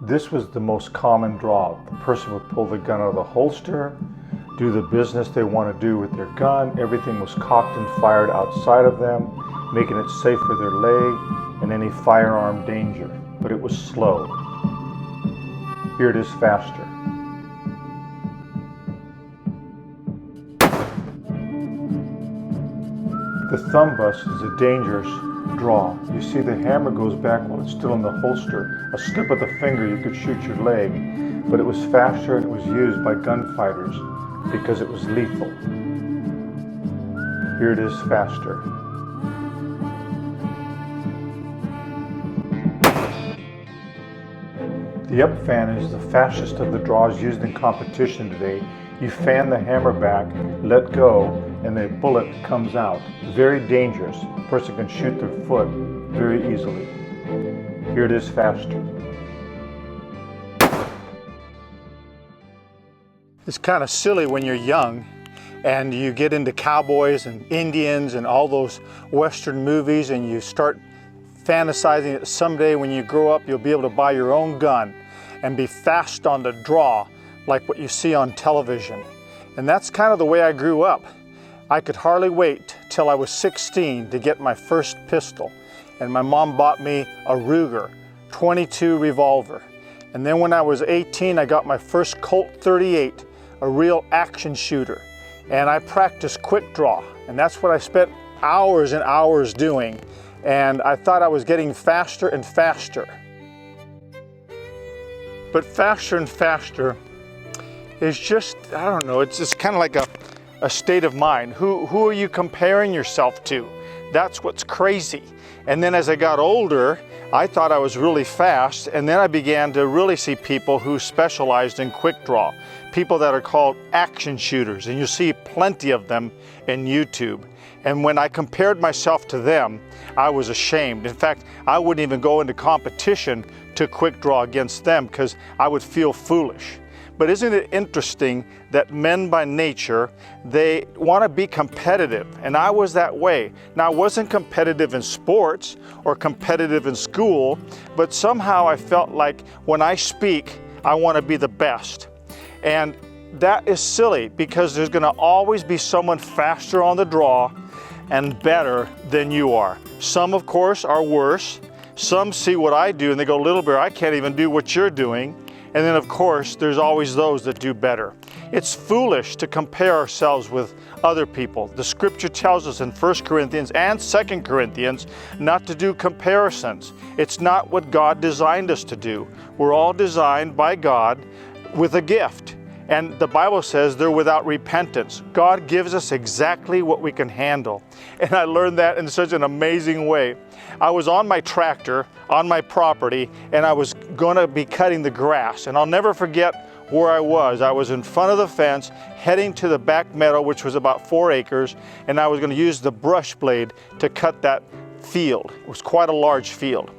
This was the most common draw. The person would pull the gun out of the holster, do the business they want to do with their gun. Everything was cocked and fired outside of them, making it safe for their leg and any firearm danger. But it was slow. Here it is faster. The thumb bust is a dangerous draw. You see the hammer goes back while it's still in the holster. A slip of the finger, you could shoot your leg. But it was faster and it was used by gunfighters because it was lethal. Here it is faster. The up fan is the fastest of the draws used in competition today. You fan the hammer back, let go, and the bullet comes out. Very dangerous. A person can shoot their foot very easily. Here it is faster. It's kind of silly when you're young and you get into cowboys and Indians and all those Western movies and you start fantasizing that someday when you grow up you'll be able to buy your own gun and be fast on the draw like what you see on television. And that's kind of the way I grew up. I could hardly wait till I was 16 to get my first pistol. And my mom bought me a Ruger 22 revolver. And then when I was 18, I got my first Colt 38, a real action shooter. And I practiced quick draw. And that's what I spent hours and hours doing. And I thought I was getting faster and faster. But faster and faster is just, I don't know, it's just kind of like a state of mind. Who are you comparing yourself to? That's what's crazy. And then as I got older, I thought I was really fast, and then I began to really see people who specialized in quick draw, people that are called action shooters, and you see plenty of them in YouTube. And when I compared myself to them, I was ashamed. In fact, I wouldn't even go into competition to quick draw against them because I would feel foolish. But isn't it interesting that men by nature, they want to be competitive, and I was that way. Now, I wasn't competitive in sports or competitive in school, but somehow I felt like when I speak, I want to be the best. And that is silly because there's going to always be someone faster on the draw and better than you are. Some, of course, are worse. Some see what I do and they go, "Little Bear, I can't even do what you're doing." And then, of course, there's always those that do better. It's foolish to compare ourselves with other people. The scripture tells us in 1 Corinthians and 2 Corinthians not to do comparisons. It's not what God designed us to do. We're all designed by God with a gift. And the Bible says they're without repentance. God gives us exactly what we can handle. And I learned that in such an amazing way. I was on my tractor, on my property, and I was going to be cutting the grass. And I'll never forget where I was. I was in front of the fence, heading to the back meadow, which was about 4 acres, and I was going to use the brush blade to cut that field. It was quite a large field.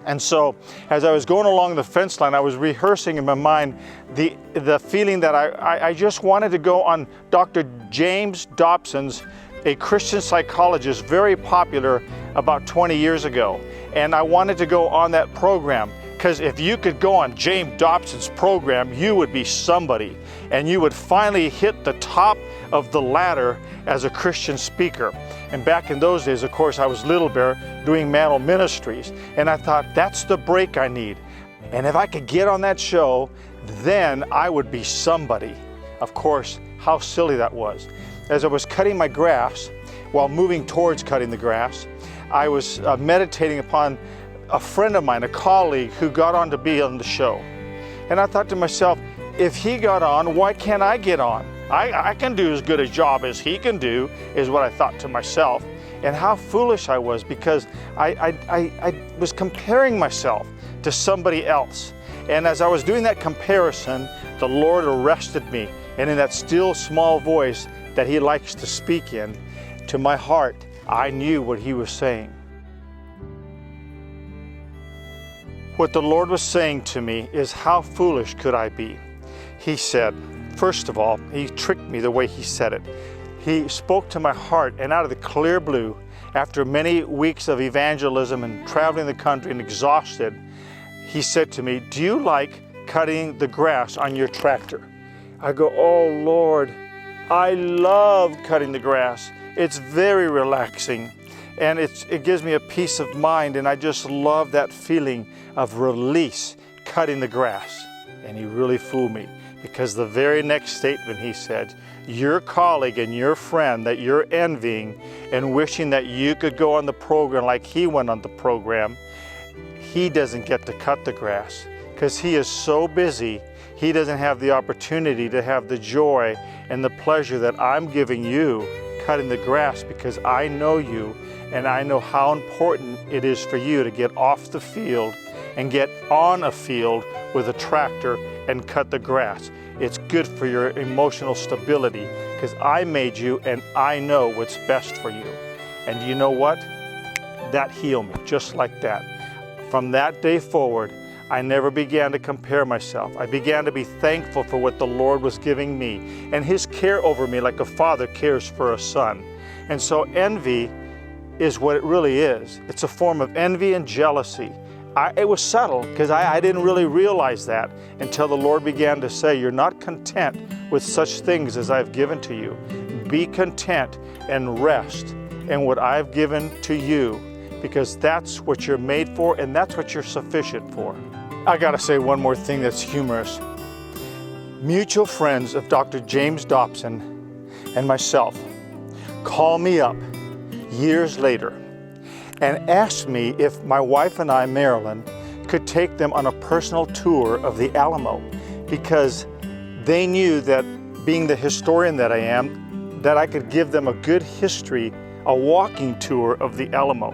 And so as I was going along the fence line, I was rehearsing in my mind the feeling that I just wanted to go on Dr. James Dobson's, a Christian psychologist, very popular about 20 years ago. And I wanted to go on that program because if you could go on James Dobson's program, you would be somebody. And you would finally hit the top of the ladder as a Christian speaker. And back in those days, of course, I was Little Bear doing Mantle Ministries. And I thought, that's the break I need. And if I could get on that show, then I would be somebody. Of course, how silly that was. As I was cutting my grass, while moving towards cutting the grass, I was meditating upon a friend of mine, a colleague who got on to be on the show. And I thought to myself, if he got on, why can't I get on? I can do as good a job as he can do, is what I thought to myself. And how foolish I was, because I was comparing myself to somebody else. And as I was doing that comparison, the Lord arrested me. And in that still small voice that He likes to speak in, to my heart, I knew what He was saying. What the Lord was saying to me is, how foolish could I be? He said, first of all, He tricked me the way He said it. He spoke to my heart, and out of the clear blue, after many weeks of evangelism and traveling the country and exhausted, he said to me, "Do you like cutting the grass on your tractor?" I go, "Oh Lord, I love cutting the grass. It's very relaxing, and it gives me a peace of mind, and I just love that feeling of release cutting the grass." And he really fooled me, because the very next statement he said, "Your colleague and your friend that you're envying and wishing that you could go on the program like he went on the program, he doesn't get to cut the grass because he is so busy. He doesn't have the opportunity to have the joy and the pleasure that I'm giving you cutting the grass, because I know you and I know how important it is for you to get off the field and get on a field with a tractor and cut the grass. It's good for your emotional stability because I made you and I know what's best for you." And you know what? That healed me just like that. From that day forward, I never began to compare myself. I began to be thankful for what the Lord was giving me and his care over me, like a father cares for a son. And so envy is what it really is. It's a form of envy and jealousy. It was subtle because I didn't really realize that until the Lord began to say, "You're not content with such things as I've given to you. Be content and rest in what I've given to you, because that's what you're made for and that's what you're sufficient for." I gotta say one more thing that's humorous. Mutual friends of Dr. James Dobson and myself called me up years later and asked me if my wife and I, Marilyn, could take them on a personal tour of the Alamo, because they knew that, being the historian that I am, that I could give them a good history, a walking tour of the Alamo.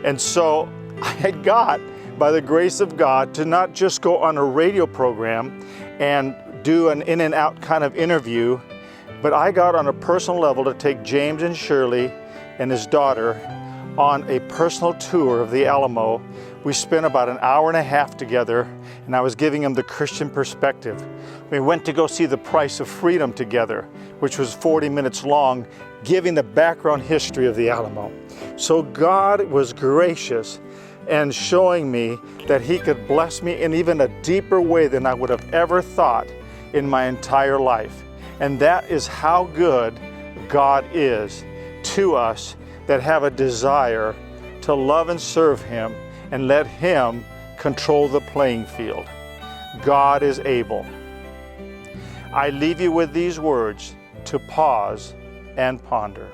And so I got, by the grace of God, to not just go on a radio program and do an in and out kind of interview, but I got on a personal level to take James and Shirley and his daughter on a personal tour of the Alamo. We spent about an hour and a half together, and I was giving them the Christian perspective. We went to go see The Price of Freedom together, which was 40 minutes long, giving the background history of the Alamo. So God was gracious and showing me that he could bless me in even a deeper way than I would have ever thought in my entire life. And that is how good God is to us that have a desire to love and serve him and let him control the playing field. God is able. I leave you with these words to pause and ponder.